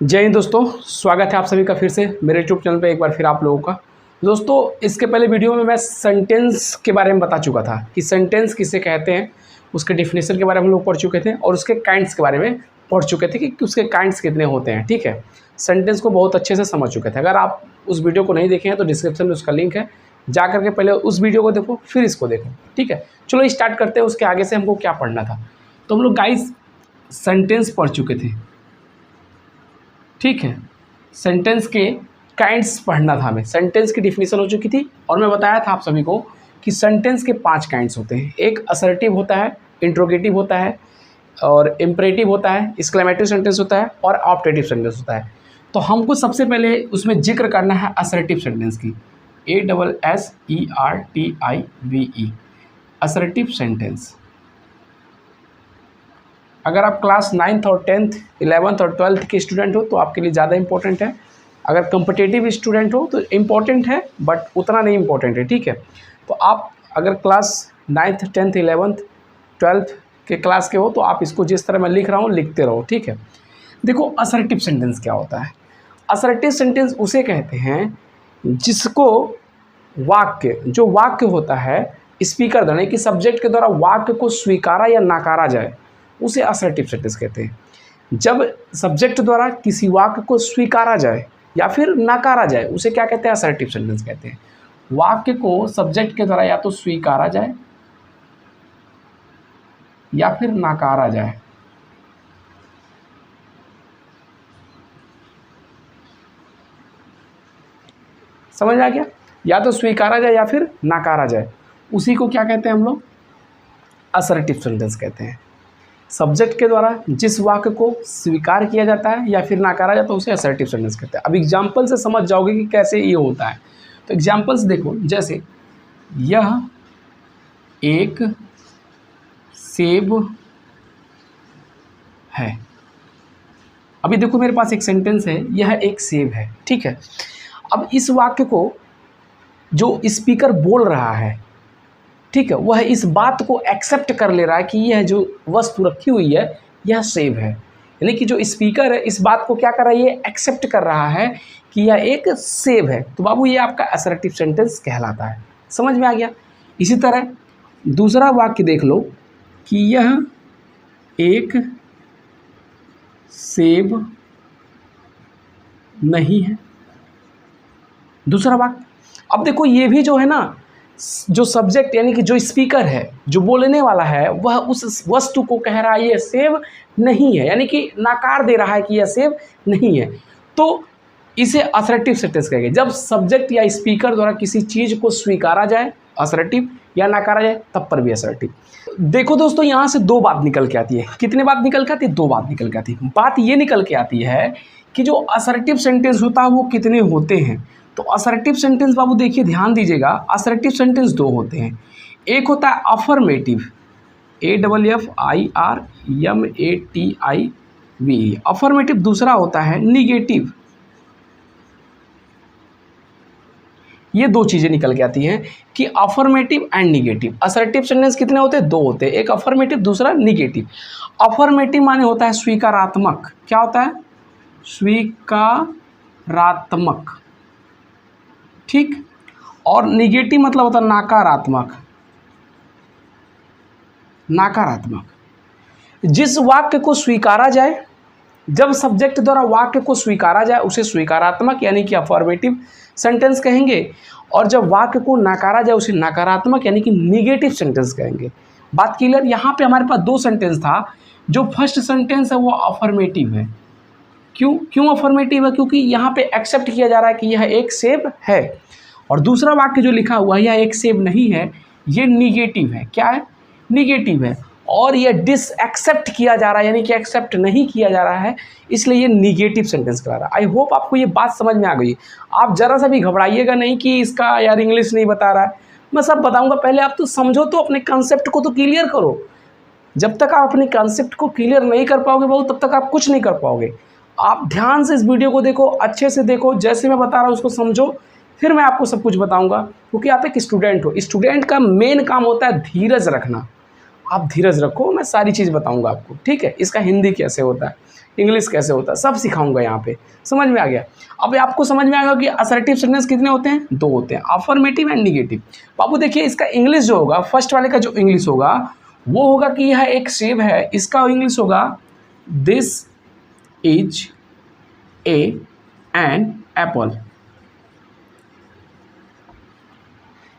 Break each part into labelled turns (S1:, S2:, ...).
S1: जय हिंद दोस्तों, स्वागत है आप सभी का फिर से मेरे यूट्यूब चैनल पे एक बार फिर आप लोगों का। दोस्तों, इसके पहले वीडियो में मैं सेंटेंस के बारे में बता चुका था कि सेंटेंस किसे कहते हैं, उसके डेफिनेशन के बारे में हम लोग पढ़ चुके थे और उसके काइंड्स के बारे में पढ़ चुके थे कि उसके काइंड्स कितने होते हैं। ठीक है, सेंटेंस को बहुत अच्छे से समझ चुके थे। अगर आप उस वीडियो को नहीं देखे हैं तो डिस्क्रिप्शन में उसका लिंक है, जा करके पहले उस वीडियो को देखो फिर इसको देखो। ठीक है, चलो स्टार्ट करते हैं। उसके आगे से हमको क्या पढ़ना था, तो हम लोग गाइस सेंटेंस पढ़ चुके थे। ठीक है, सेंटेंस के काइंड्स पढ़ना था हमें। सेंटेंस की डिफिनीशन हो चुकी थी और मैं बताया था आप सभी को कि सेंटेंस के 5 काइंड्स होते हैं। एक असर्टिव होता है, इंट्रोगेटिव होता है और इम्परेटिव होता है, एक्सक्लेमेटरी सेंटेंस होता है और ऑप्टेटिव सेंटेंस होता है। तो हमको सबसे पहले उसमें जिक्र करना है असर्टिव सेंटेंस की, ASSERTIVE, असर्टिव सेंटेंस। अगर आप क्लास 9th और 10th 11th और 12th के स्टूडेंट हो तो आपके लिए ज़्यादा इंपॉर्टेंट है। अगर कम्पिटिटिव स्टूडेंट हो तो इम्पॉर्टेंट है बट उतना नहीं इम्पॉर्टेंट है। ठीक है, तो आप अगर class 9th 10th 11th 12th के क्लास के हो तो आप इसको जिस तरह मैं लिख रहा हूँ लिखते रहो। ठीक है, देखो असर्टिव सेंटेंस क्या होता है। असर्टिव सेंटेंस उसे कहते हैं जिसको वाक्य, जो वाक्य होता है स्पीकर द्वारा कि सब्जेक्ट के द्वारा वाक्य को स्वीकारा या नकारा जाए, उसे असर्टिव सेंटेंस कहते हैं। जब सब्जेक्ट द्वारा किसी वाक्य को स्वीकारा जाए या फिर नकारा जाए उसे क्या कहते हैं, असर्टिव सेंटेंस कहते हैं। वाक्य को सब्जेक्ट के द्वारा या तो स्वीकारा जाए या फिर नकारा जाए, समझ आ गया? या तो स्वीकारा जाए या फिर नकारा जाए, उसी को क्या कहते हैं हम लोग, असर्टिव सेंटेंस कहते हैं। सब्जेक्ट के द्वारा जिस वाक्य को स्वीकार किया जाता है या फिर नकारा जाता है उसे असर्टिव सेंटेंस कहते हैं। अब एग्जाम्पल से समझ जाओगे कि कैसे ये होता है। तो एग्जाम्पल्स देखो, जैसे यह एक सेब है। अभी देखो मेरे पास एक सेंटेंस है, यह एक सेब है। ठीक है, अब इस वाक्य को जो स्पीकर बोल रहा है, ठीक है, वह इस बात को एक्सेप्ट कर ले रहा है कि यह जो वस्तु रखी हुई है यह सेब है। यानी कि जो स्पीकर है इस बात को क्या कर रहा है, ये एक्सेप्ट कर रहा है कि यह एक सेब है। तो बाबू ये आपका असर्टिव सेंटेंस कहलाता है। समझ में आ गया? इसी तरह दूसरा वाक्य देख लो कि यह एक सेब नहीं है। दूसरा वाक्य, अब देखो ये भी जो है ना, जो सब्जेक्ट यानी कि जो स्पीकर है, जो बोलने वाला है, वह उस वस्तु को कह रहा है ये सेब नहीं है, यानी कि नकार दे रहा है कि यह सेब नहीं है। तो इसे असर्टिव सेंटेंस कहेंगे। जब सब्जेक्ट या स्पीकर द्वारा किसी चीज़ को स्वीकारा जाए असर्टिव या नकारा जाए तब पर भी असर्टिव। देखो दोस्तों, यहाँ से 2 बात निकल के आती है। कितने बात निकल के आती है? 2 बात निकल के आती है। बात ये निकल के आती है कि जो असर्टिव सेंटेंस होता है वो कितने होते हैं। तो असर्टिव सेंटेंस बाबू देखिए, ध्यान दीजिएगा, असर्टिव सेंटेंस 2 होते हैं। एक होता है अफर्मेटिव, AFFIRMATIVE, अफर्मेटिव। दूसरा होता है निगेटिव। ये 2 चीज़ें निकल के आती हैं कि affirmative and negative. Assertive sentence कितने होते हैं? 2 होते हैं, एक अफर्मेटिव दूसरा निगेटिव। अफर्मेटिव माने होता है स्वीकारात्मक। क्या होता है? स्वीकारात्मक। ठीक, और निगेटिव मतलब होता है नकारात्मक। नकारात्मक। जिस वाक्य को स्वीकारा जाए, जब सब्जेक्ट द्वारा वाक्य को स्वीकारा जाए उसे स्वीकारात्मक यानी कि अफर्मेटिव सेंटेंस कहेंगे, और जब वाक्य को नकारा जाए उसे नकारात्मक यानी कि निगेटिव सेंटेंस कहेंगे। बात क्लियर? यहाँ पे हमारे पास 2 सेंटेंस था। जो फर्स्ट सेंटेंस है वो अफर्मेटिव है। क्यों अफर्मेटिव है? क्योंकि यहाँ पे एक्सेप्ट किया जा रहा है कि यह एक सेब है। और दूसरा वाक्य जो लिखा हुआ है यह एक सेब नहीं है, ये निगेटिव है। क्या है? निगेटिव है। और यह डिसएक्सेप्ट किया जा रहा है यानी कि एक्सेप्ट नहीं किया जा रहा है, इसलिए ये निगेटिव सेंटेंस करा रहा है। आई होप आपको ये बात समझ में आ गई। आप जरा सा भी घबराइएगा नहीं कि इसका यार इंग्लिश नहीं बता रहा है, मैं सब बताऊंगा। पहले आप तो समझो, तो अपने कंसेप्ट को तो क्लियर करो। जब तक आप अपने कंसेप्ट को क्लियर नहीं कर पाओगे बहुत, तब तक आप कुछ नहीं कर पाओगे। आप ध्यान से इस वीडियो को देखो, अच्छे से देखो, जैसे मैं बता रहा हूँ उसको समझो, फिर मैं आपको सब कुछ बताऊंगा। क्योंकि आप एक स्टूडेंट हो, स्टूडेंट का मेन काम होता है धीरज रखना। आप धीरज रखो, मैं सारी चीज़ बताऊंगा आपको, ठीक है। इसका हिंदी कैसे होता है, इंग्लिश कैसे होता है, सब सिखाऊंगा यहाँ पे। समझ में आ गया। अब आपको समझ में आ गया कि असर्टिव सेंटेंस कितने होते हैं, 2 होते हैं, अफर्मेटिव एंड निगेटिव। बाबू देखिए इसका इंग्लिश जो होगा, फर्स्ट वाले का जो इंग्लिश होगा वो होगा कि यह एक सेब है, इसका इंग्लिश होगा this is an apple.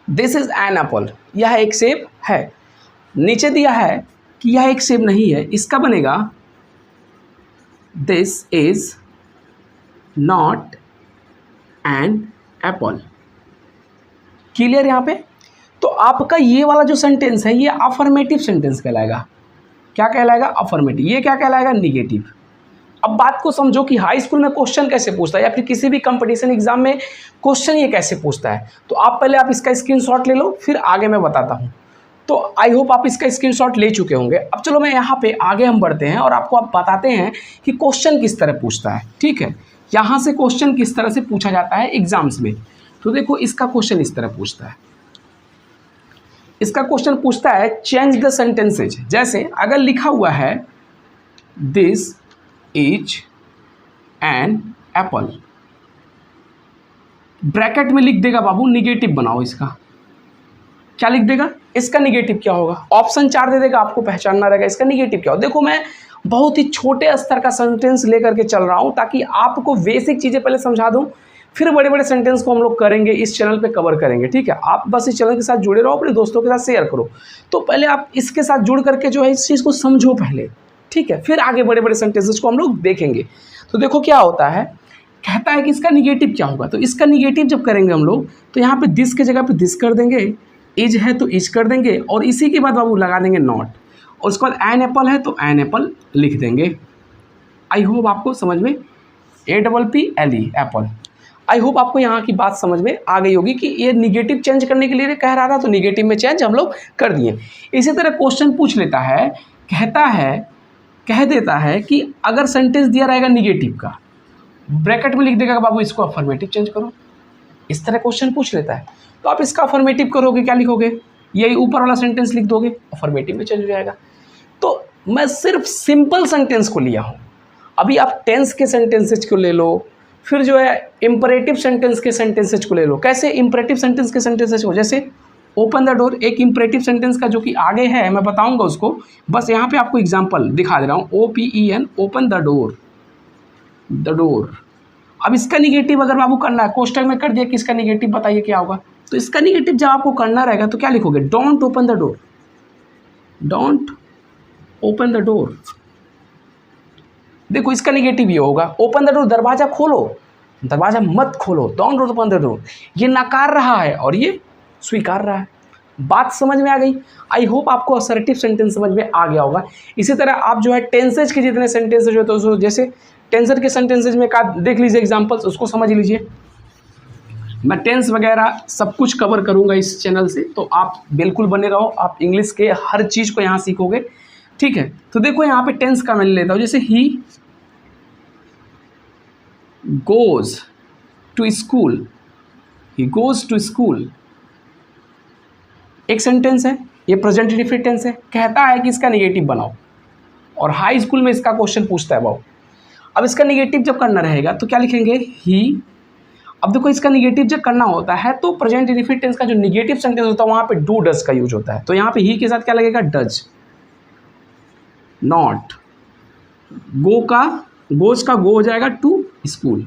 S1: This is an apple, यह एक सेब है। नीचे दिया है कि यह एक सेब नहीं है, इसका बनेगा this is not an apple. Clear यहाँ पे। तो आपका ये वाला जो सेंटेंस है ये अफर्मेटिव सेंटेंस कहलाएगा। क्या कहलाएगा, अफर्मेटिव। ये क्या कहलाएगा, निगेटिव। अब बात को समझो कि हाई स्कूल में क्वेश्चन कैसे पूछता है या फिर किसी भी कंपटीशन एग्जाम में क्वेश्चन ये कैसे पूछता है। तो आप पहले आप इसका स्क्रीनशॉट ले लो, फिर आगे मैं बताता हूँ। तो आई होप आप इसका स्क्रीनशॉट ले चुके होंगे। अब चलो मैं यहाँ पे आगे हम बढ़ते हैं और आपको आप बताते हैं कि क्वेश्चन किस तरह पूछता है, ठीक है। यहाँ से क्वेश्चन किस तरह से पूछा जाता है एग्जाम्स में। तो देखो इसका क्वेश्चन इस तरह पूछता है। इसका क्वेश्चन पूछता है चेंज द सेंटेंसेज। जैसे अगर लिखा हुआ है this is an apple, bracket में लिख देगा बाबू निगेटिव बनाओ इसका। क्या लिख देगा, इसका निगेटिव क्या होगा। ऑप्शन 4 दे देगा, आपको पहचानना रहेगा इसका निगेटिव क्या हो। देखो मैं बहुत ही छोटे स्तर का सेंटेंस लेकर के चल रहा हूं ताकि आपको बेसिक चीज़ें पहले समझा दूं, फिर बड़े बड़े सेंटेंस को हम लोग करेंगे, इस चैनल पे कवर करेंगे, ठीक है। आप बस इस चैनल के साथ जुड़े रहो, अपने दोस्तों के साथ शेयर करो। तो पहले आप इसके साथ जुड़ करके जो है इस चीज़ को समझो पहले, ठीक है, फिर आगे बड़े बड़े सेंटेंसेस को हम लोग देखेंगे। तो देखो क्या होता है, कहता है कि इसका निगेटिव क्या होगा। तो इसका निगेटिव जब करेंगे हम लोग तो यहाँ पे दिस के जगह पे दिस कर देंगे, इज है तो इज कर देंगे, और इसी के बाद बाबू लगा देंगे नॉट, और उसके बाद एन एप्पल है तो एन एप्पल लिख देंगे। आई होप आपको समझ में, APPLE एप्पल। आई होप आपको यहाँ की बात समझ में आ गई होगी कि ये निगेटिव चेंज करने के लिए कह रहा था तो निगेटिव में चेंज हम लोग कर दिए। इसी तरह क्वेश्चन पूछ लेता है, कहता है, कह देता है कि अगर सेंटेंस दिया रहेगा निगेटिव का, ब्रैकेट में लिख देगा बाबू इसको अफर्मेटिव चेंज करो। इस तरह क्वेश्चन पूछ लेता है। तो आप इसका अफर्मेटिव करोगे, क्या लिखोगे, यही ऊपर वाला सेंटेंस लिख दोगे, अफर्मेटिव में चेंज हो जाएगा। तो मैं सिर्फ सिंपल सेंटेंस को लिया हूँ। अभी आप टेंस के सेंटेंसेज को ले लो, फिर जो है इंपरेटिव सेंटेंस के सेंटेंसेज को ले लो। कैसे, इंपरेटिव सेंटेंस के सेंटेंसेज को, जैसे ओपन द डोर एक इंपरेटिव सेंटेंस का जो कि आगे है, मैं बताऊंगा उसको, बस यहाँ पे आपको एग्जांपल दिखा दे रहा हूँ। OPEN, open the door, the door. अब इसका निगेटिव अगर बाबू करना है, क्वेश्चन में कर दिया कि इसका निगेटिव बताइए क्या होगा। तो इसका निगेटिव जब आपको करना रहेगा तो क्या लिखोगे, don't open the door, don't open the door. देखो इसका निगेटिव ये होगा, ओपन द डोर, दरवाजा खोलो, दरवाजा मत खोलो, डोंट ओपन द डोर। ये नकार रहा है और ये स्वीकार रहा है। बात समझ में आ गई। आई होप आपको असर्टिव सेंटेंस समझ में आ गया होगा। इसी तरह आप जो है टेंसेज के जितने सेंटेंसेज होते हैं, जैसे टेंसर के सेंटेंसेज में का देख लीजिए एग्जांपल्स, उसको समझ लीजिए। मैं टेंस वगैरह सब कुछ कवर करूंगा इस चैनल से, तो आप बिल्कुल बने रहो, आप इंग्लिश के हर चीज़ को यहाँ सीखोगे, ठीक है। तो देखो यहाँ पे टेंस का मैं लेता हूँ, जैसे ही goes to school, he goes to school एक सेंटेंस है, ये प्रेजेंट इंडेफिनिट टेंस है। कहता है कि इसका निगेटिव बनाओ, और हाई स्कूल में इसका क्वेश्चन पूछता है बाबू। अब इसका निगेटिव जब करना रहेगा तो क्या लिखेंगे, ही। अब देखो इसका निगेटिव जब करना होता है तो प्रेजेंट इंडेफिनिट टेंस का जो निगेटिव सेंटेंस होता है वहाँ पे डू डज का यूज होता है। तो यहाँ पे ही के साथ क्या लगेगा, डज। नॉट, गो का, गोज का गो हो जाएगा टू स्कूल।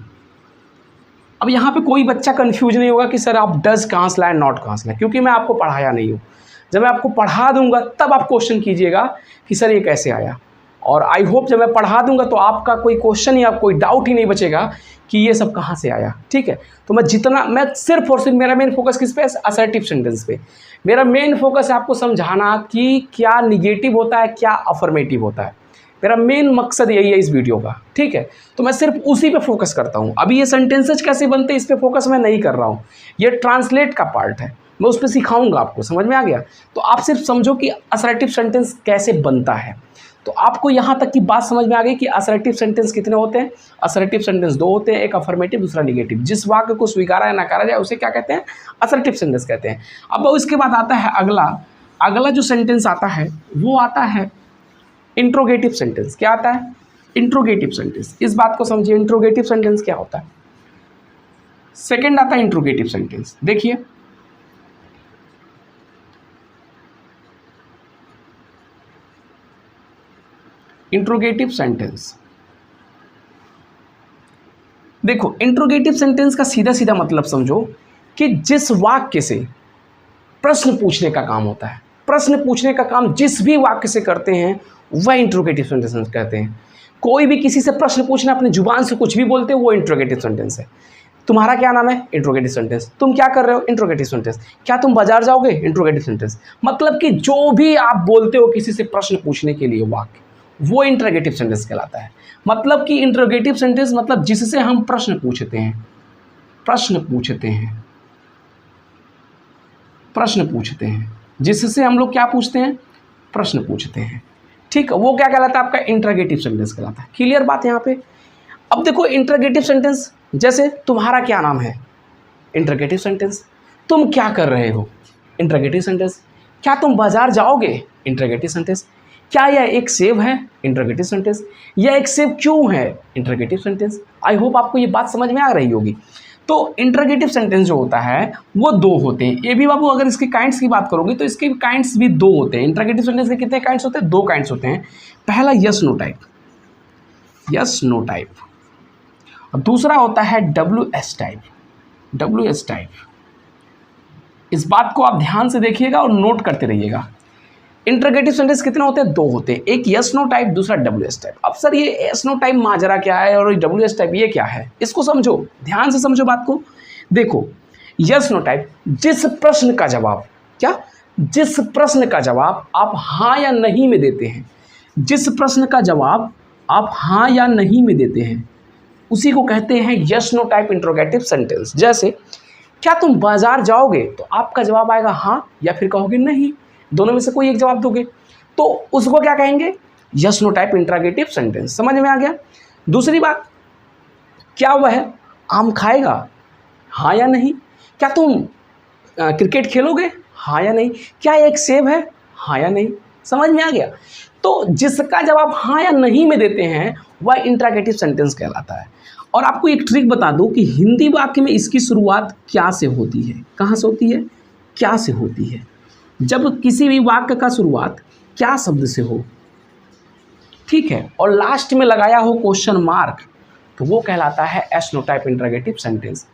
S1: अब यहाँ पे कोई बच्चा कंफ्यूज नहीं होगा कि सर आप डज कहाँ से लाए, नॉट कहाँ से लाए, क्योंकि मैं आपको पढ़ाया नहीं हूँ। जब मैं आपको पढ़ा दूंगा तब आप क्वेश्चन कीजिएगा कि सर ये कैसे आया। और आई होप जब मैं पढ़ा दूंगा तो आपका कोई क्वेश्चन या कोई डाउट ही नहीं बचेगा कि ये सब कहाँ से आया, ठीक है। तो मैं सिर्फ और सिर्फ मेरा मेन फोकस किस पे है, असर्टिव सेंटेंस पे। मेरा मेन फोकस है आपको समझाना कि क्या निगेटिव होता है, क्या अफर्मेटिव होता है। मेरा मेन मकसद यही है इस वीडियो का, ठीक है। तो मैं सिर्फ उसी पे फोकस करता हूँ। अभी ये सेंटेंसेज कैसे बनते हैं इस पे फोकस मैं नहीं कर रहा हूँ, ये ट्रांसलेट का पार्ट है, मैं उस पर सिखाऊंगा आपको। समझ में आ गया। तो आप सिर्फ समझो कि असर्टिव सेंटेंस कैसे बनता है। तो आपको यहाँ तक की बात समझ में आ गई कि असर्टिव सेंटेंस कितने होते हैं। असर्टिव सेंटेंस 2 होते हैं, एक अफर्मेटिव, दूसरा निगेटिव। जिस वाक्य को स्वीकारा या नकारा जाए उसे क्या कहते हैं, असर्टिव सेंटेंस कहते हैं। अब उसके बाद आता है अगला। अगला जो सेंटेंस आता है वो आता है इंट्रोगेटिव सेंटेंस। क्या आता है? Interrogative sentence. इस बात को समझिए, इंट्रोगेटिव सेंटेंस क्या होता है। सेकंड आता है इंट्रोगेटिव सेंटेंस। देखिए इंट्रोगेटिव सेंटेंस, देखो इंट्रोगेटिव सेंटेंस का सीधा सीधा मतलब समझो कि जिस वाक्य से प्रश्न पूछने का काम होता है, प्रश्न पूछने का काम जिस भी वाक्य से करते हैं वह इंट्रोगेटिव सेंटेंस कहते हैं। कोई भी किसी से प्रश्न पूछना, अपनी जुबान से कुछ भी बोलते हो, वो इंट्रोगेटिव सेंटेंस है। तुम्हारा क्या नाम है? Interrogative sentence. तुम क्या कर रहे हो? Interrogative sentence. क्या तुम बाजार जाओगे? Interrogative sentence. मतलब कि जो भी आप बोलते हो किसी से प्रश्न पूछने के लिए वाक्य, वो इंट्रोगेटिव सेंटेंस कहलाता है। मतलब कि इंट्रोगेटिव सेंटेंस मतलब जिससे हम प्रश्न पूछते हैं, प्रश्न पूछते हैं, प्रश्न पूछते हैं, जिससे हम लोग क्या पूछते हैं? प्रश्न पूछते हैं। ठीक है, वो क्या कहलाता है? आपका इंट्रोगेटिव सेंटेंस कहलाता है। क्लियर बात है यहाँ पे। अब देखो इंट्रोगेटिव सेंटेंस, जैसे तुम्हारा क्या नाम है? Interrogative sentence. तुम क्या कर रहे हो? Interrogative sentence. क्या तुम बाजार जाओगे? Interrogative sentence. क्या यह एक सेब है? Interrogative sentence. यह एक सेब क्यों है? Interrogative sentence. आई होप आपको ये बात समझ में आ रही होगी। तो इंट्रोगेटिव सेंटेंस जो होता है वो दो होते हैं। ये भी बाबू अगर इसके काइंड्स की बात करोगे तो इसके काइंड्स भी दो होते हैं। इंट्रोगेटिव सेंटेंस के कितने काइंड्स होते हैं? दो काइंड्स होते हैं। पहला yes no type, yes no type, और दूसरा होता है W S type, W S type. इस बात को आप ध्यान से देखिएगा और नोट करते रहिएगा। इंट्रोगेटिव सेंटेंस कितने होते हैं? दो होते हैं। एक यस नो टाइप, दूसरा डब्ल्यू एस टाइप। अब सर ये एस नो टाइप माजरा क्या है और डब्ल्यू एस टाइप ये क्या है? इसको समझो, ध्यान से समझो बात को। देखो यस नो टाइप, जिस प्रश्न का जवाब, क्या? जिस प्रश्न का जवाब आप हाँ या नहीं में देते हैं, जिस प्रश्न का जवाब आप हाँ या नहीं में देते हैं उसी को कहते हैं yes no type interrogative sentence. जैसे क्या तुम बाजार जाओगे? तो आपका जवाब आएगा हाँ या फिर कहोगे नहीं, दोनों में से कोई एक जवाब दोगे, तो उसको क्या कहेंगे? Yes no type interrogative sentence. समझ में आ गया? दूसरी बात, क्या वह आम खाएगा? हाँ या नहीं। क्या तुम क्रिकेट खेलोगे? हाँ या नहीं। क्या एक सेब है? हाँ या नहीं। समझ में आ गया? तो जिसका जवाब हाँ या नहीं में देते हैं वह इंट्रोगेटिव सेंटेंस कहलाता है। और आपको एक ट्रिक बता दूं कि हिंदी वाक्य में इसकी शुरुआत क्या से होती है? कहाँ से होती है? क्या से होती है। जब किसी भी वाक्य का शुरुआत क्या शब्द से हो, ठीक है, और लास्ट में लगाया हो क्वेश्चन मार्क, तो वो कहलाता है yes no type interrogative sentence.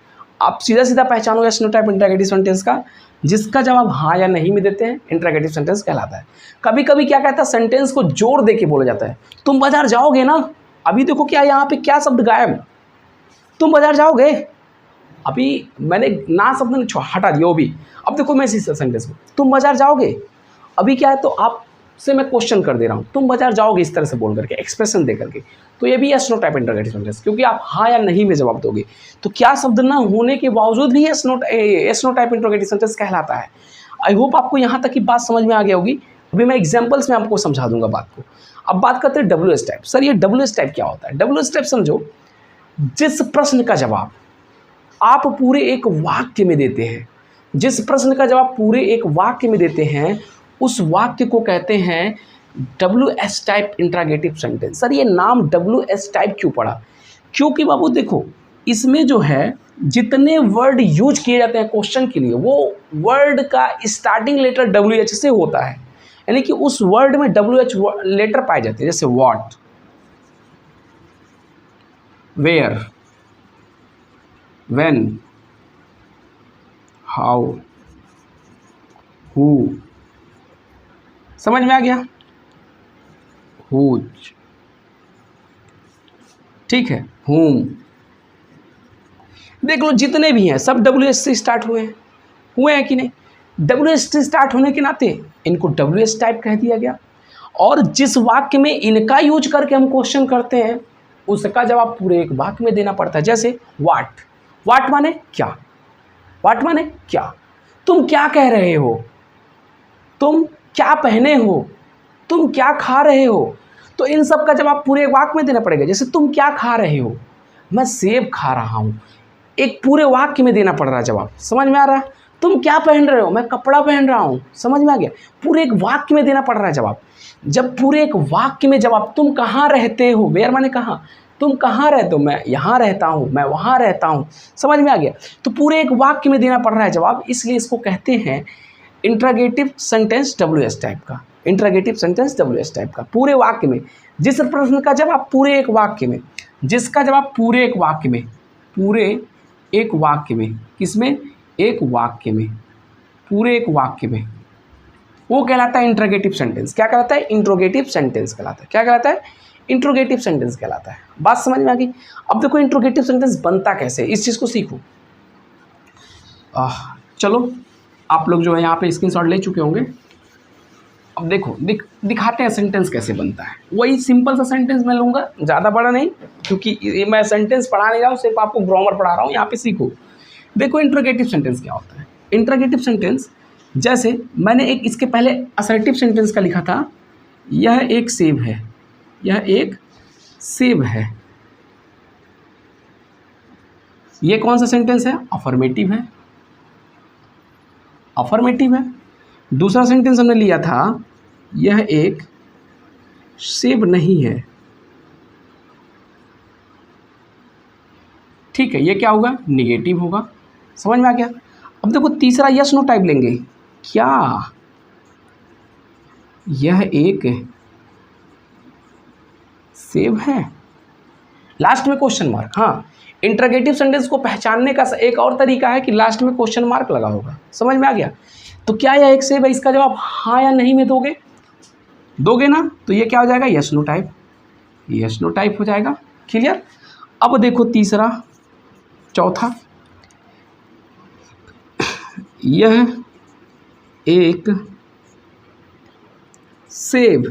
S1: आप सीधा सीधा पहचानो yes no type interrogative sentence का, जिसका जवाब हाँ या नहीं में देते हैं इंट्रोगेटिव सेंटेंस कहलाता है। कभी कभी क्या कहता है, सेंटेंस को जोर दे के बोला जाता है। तुम बाजार जाओगे ना? अभी देखो क्या यहाँ पे क्या शब्द गायब, तुम बाजार जाओगे। अभी मैंने ना शब्द हटा दिया वो भी। अब देखो मैं इसी सेंटेंस में, तुम बाजार जाओगे, अभी क्या है तो आपसे मैं क्वेश्चन कर दे रहा हूँ, तुम बाजार जाओगे, इस तरह से बोल करके, एक्सप्रेशन दे करके, तो ये भी yes no type interrogative sentence, क्योंकि आप हाँ या नहीं में जवाब दोगे। तो क्या शब्द ना होने के बावजूद भी yes no type interrogative sentence कहलाता है। आई होप आपको यहाँ तक की बात समझ में आ गई होगी। अभी मैं एग्जाम्पल्स में आपको समझा दूंगा बात को। अब बात करते हैं डब्ल्यू एस टाइप। सर ये डब्ल्यू एस टाइप क्या होता है? डब्ल्यू एस टाइप समझो, जिस प्रश्न का जवाब आप पूरे एक वाक्य में देते हैं, जिस प्रश्न का जवाब पूरे एक वाक्य में देते हैं उस वाक्य को कहते हैं W S type interrogative sentence. Sir ये नाम डब्ल्यू एस टाइप क्यों पड़ा? क्योंकि बाबू देखो इसमें जो है जितने वर्ड यूज किए जाते हैं क्वेश्चन के लिए, वो वर्ड का स्टार्टिंग लेटर डब्ल्यू एच से होता है, यानी कि उस वर्ड में डब्ल्यू एच लेटर पाए जाते हैं। जैसे what, where, when, how, who। समझ में आ गया? whose, ठीक है, whom। देख लो जितने भी हैं सब डब्ल्यू एस से स्टार्ट हुए हैं कि नहीं? डब्ल्यू एस से स्टार्ट होने के नाते इनको डब्ल्यू एस टाइप कह दिया गया। और जिस वाक्य में इनका यूज करके हम क्वेश्चन करते हैं उसका जवाब पूरे एक वाक्य में देना पड़ता है। जैसे वाट, वाट माने क्या, वाट माने क्या, तुम क्या कह रहे हो, तुम क्या पहने हो, तुम क्या खा रहे हो, तो इन सब का जवाब पूरे वाक्य में देना पड़ेगा। जैसे तुम क्या खा रहे हो, मैं सेब खा रहा हूँ, एक पूरे वाक्य में देना पड़ रहा है जवाब। समझ में आ रहा है? तुम क्या पहन रहे हो? मैं कपड़ा पहन रहा हूँ। समझ में आ गया? पूरे एक वाक्य में देना पड़ रहा है जवाब। जब पूरे एक वाक्य में जवाब, तुम कहाँ रहते हो, वेयर माने कहाँ, तुम कहाँ रहते हो, मैं यहाँ रहता हूँ, मैं वहाँ रहता हूँ। समझ में आ गया? तो पूरे एक वाक्य में देना पड़ रहा है जवाब, इसलिए इसको कहते हैं इंट्रोगेटिव सेंटेंस WH टाइप का। इंट्रोगेटिव सेंटेंस WH टाइप का, पूरे वाक्य में, जिस प्रश्न का जवाब पूरे एक वाक्य में, जिसका जवाब पूरे एक वाक्य में, पूरे एक वाक्य में, किसमें, एक वाक्य में, पूरे एक वाक्य में, वो कहलाता है इंट्रोगेटिव सेंटेंस। क्या कहलाता है? इंट्रोगेटिव सेंटेंस कहलाता है। क्या कहलाता है? इंट्रोगेटिव सेंटेंस कहलाता है। बात समझ में आ गई? अब देखो इंट्रोगेटिव सेंटेंस बनता कैसे, इस चीज़ को सीखो। चलो आप लोग जो है यहाँ पे स्क्रीनशॉट ले चुके होंगे। अब देखो दिखाते हैं सेंटेंस कैसे बनता है। वही सिंपल सा सेंटेंस मैं लूँगा, ज़्यादा बड़ा नहीं, क्योंकि मैं सेंटेंस पढ़ा नहीं रहा हूँ, सिर्फ आपको ग्रामर पढ़ा रहा हूँ। यहाँ पे सीखो। देखो इंट्रोगेटिव सेंटेंस क्या होता है। इंट्रोगेटिव सेंटेंस, जैसे मैंने एक इसके पहले असर्टिव सेंटेंस का लिखा था, यह एक सेब है, यह एक सेब है। ये कौन सा सेंटेंस है? अफर्मेटिव है, अफर्मेटिव है। दूसरा सेंटेंस हमने लिया था, यह एक सेब नहीं है। ठीक है, ये क्या होगा? निगेटिव होगा। समझ में आ गया? अब देखो तीसरा यस नो टाइप लेंगे। क्या यह एक सेब है? लास्ट में क्वेश्चन मार्क। हाँ, इंट्रोगेटिव सेंटेंस को पहचानने का एक और तरीका है कि लास्ट में क्वेश्चन मार्क लगा होगा। समझ में आ गया? तो क्या यह एक सेब है, इसका जवाब हाँ या नहीं में दोगे, दोगे ना, तो ये क्या हो जाएगा? Yes no type, yes no type हो जाएगा। क्लियर? अब देखो तीसरा, चौथा, यह एक सेब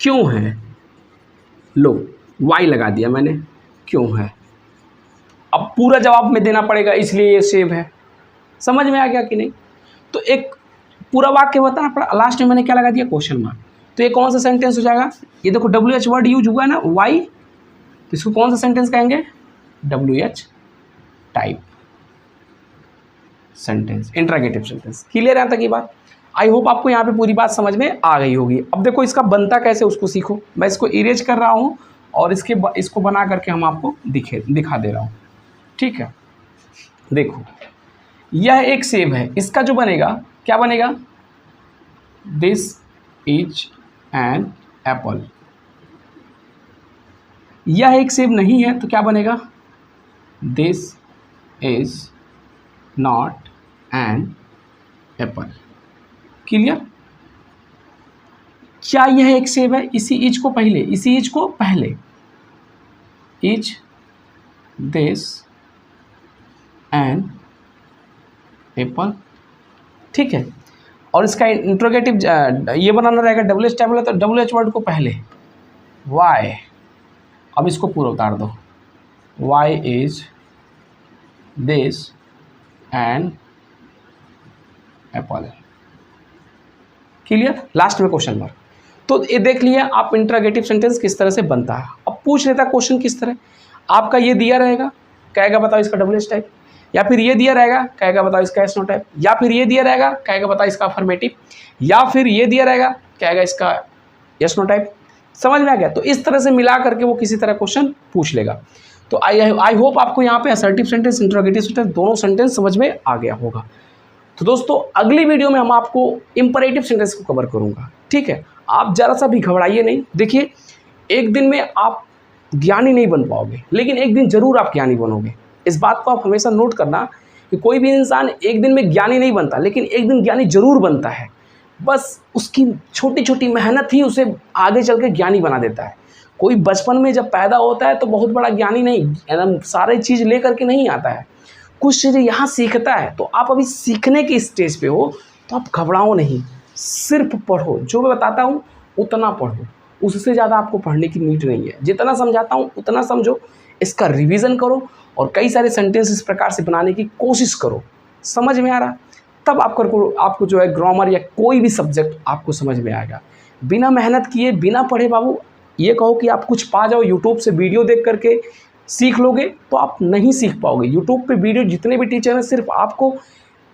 S1: क्यों है? लो वाई लगा दिया मैंने, क्यों है। अब पूरा जवाब में देना पड़ेगा, इसलिए ये सेब है। समझ में आ गया कि नहीं? तो एक पूरा वाक्य बताना पड़ा, लास्ट में मैंने क्या लगा दिया? Question mark. तो ये कौन सा सेंटेंस हो जाएगा? ये देखो WH वर्ड यूज हुआ है ना, वाई, तो इसको कौन सा सेंटेंस कहेंगे? WH type sentence, interrogative sentence. Clear है तक की बात? आई होप आपको यहाँ पे पूरी बात समझ में आ गई होगी। अब देखो इसका बनता कैसे उसको सीखो। मैं इसको इरेज कर रहा हूँ और इसको बना करके हम आपको दिखा दे रहा हूँ। ठीक है, देखो यह एक सेब है, इसका जो बनेगा क्या बनेगा? This is an apple. यह एक सेब नहीं है तो क्या बनेगा? This is not an apple. Clear? क्या यह एक सेब है? इसी इज को पहले, इसी इज को पहले, इज दिस एन एप्पल। ठीक है, और इसका इंट्रोगेटिव ये बनाना रहेगा WH टाइप, तो WH वर्ड को पहले, वाई। अब इसको पूरा उतार दो, why is this an apple. Clear? Last में क्वेश्चन मार्क। तो ये देख लिया आप इंट्रोगेटिव सेंटेंस किस तरह से बनता है। अब पूछ लेता क्वेश्चन किस तरह, आपका ये दिया रहेगा, कहेगा बताओ इसका WH टाइप, या फिर ये दिया रहेगा, कहेगा बताओ इसका यस नो टाइप, या फिर ये दिया रहेगा, कहेगा बताओ इसका अफर्मेटिव, या फिर ये दिया रहेगा, कहेगा इसका यस नो टाइप। समझ में आ गया? तो इस तरह से मिला करके वो किसी तरह क्वेश्चन पूछ लेगा। तो आई होप आपको यहाँ पे असर्टिव सेंटेंस, इंट्रोगेटिव सेंटेंस दोनों सेंटेंस समझ में आ गया होगा। तो दोस्तों अगली वीडियो में हम आपको इंपरेटिव सेंटेंस को कवर करूँगा। ठीक है, आप ज़रा सा भी घबराइए नहीं। देखिए एक दिन में आप ज्ञानी नहीं बन पाओगे, लेकिन एक दिन ज़रूर आप ज्ञानी बनोगे। इस बात को आप हमेशा नोट करना कि कोई भी इंसान एक दिन में ज्ञानी नहीं बनता, लेकिन एक दिन ज्ञानी जरूर बनता है। बस उसकी छोटी छोटी मेहनत ही उसे आगे चल के ज्ञानी बना देता है। कोई बचपन में जब पैदा होता है तो बहुत बड़ा ज्ञानी नहीं, एकदम सारी चीज़ ले करके नहीं आता है, कुछ चीज़ें यहाँ सीखता है। तो आप अभी सीखने की स्टेज पे हो, तो आप घबराओ नहीं, सिर्फ पढ़ो। जो मैं बताता हूँ उतना पढ़ो, उससे ज़्यादा आपको पढ़ने की नीड नहीं है। जितना समझाता हूँ उतना समझो, इसका रिवीजन करो और कई सारे सेंटेंस इस प्रकार से बनाने की कोशिश करो। समझ में आ रहा? तब आपको जो है ग्रामर या कोई भी सब्जेक्ट आपको समझ में आएगा। बिना मेहनत किए, बिना पढ़े बाबू ये कहो कि आप कुछ पा जाओ, यूट्यूब से वीडियो देख करके सीख लोगे, तो आप नहीं सीख पाओगे। यूट्यूब पे वीडियो जितने भी टीचर हैं सिर्फ आपको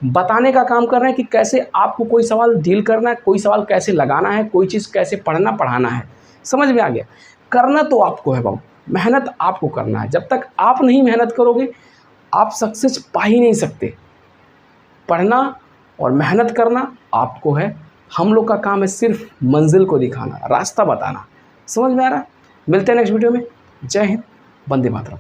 S1: बताने का काम कर रहे हैं कि कैसे आपको कोई सवाल डील करना है, कोई सवाल कैसे लगाना है, कोई चीज़ कैसे पढ़ना पढ़ाना है। समझ में आ गया? करना तो आपको है बाबू, मेहनत आपको करना है। जब तक आप नहीं मेहनत करोगे आप सक्सेस पा ही नहीं सकते। पढ़ना और मेहनत करना आपको है, हम लोग का काम है सिर्फ मंजिल को दिखाना, रास्ता बताना। समझ में आ रहा है? मिलते हैं नेक्स्ट वीडियो में। जय हिंद, वंदे मातरम।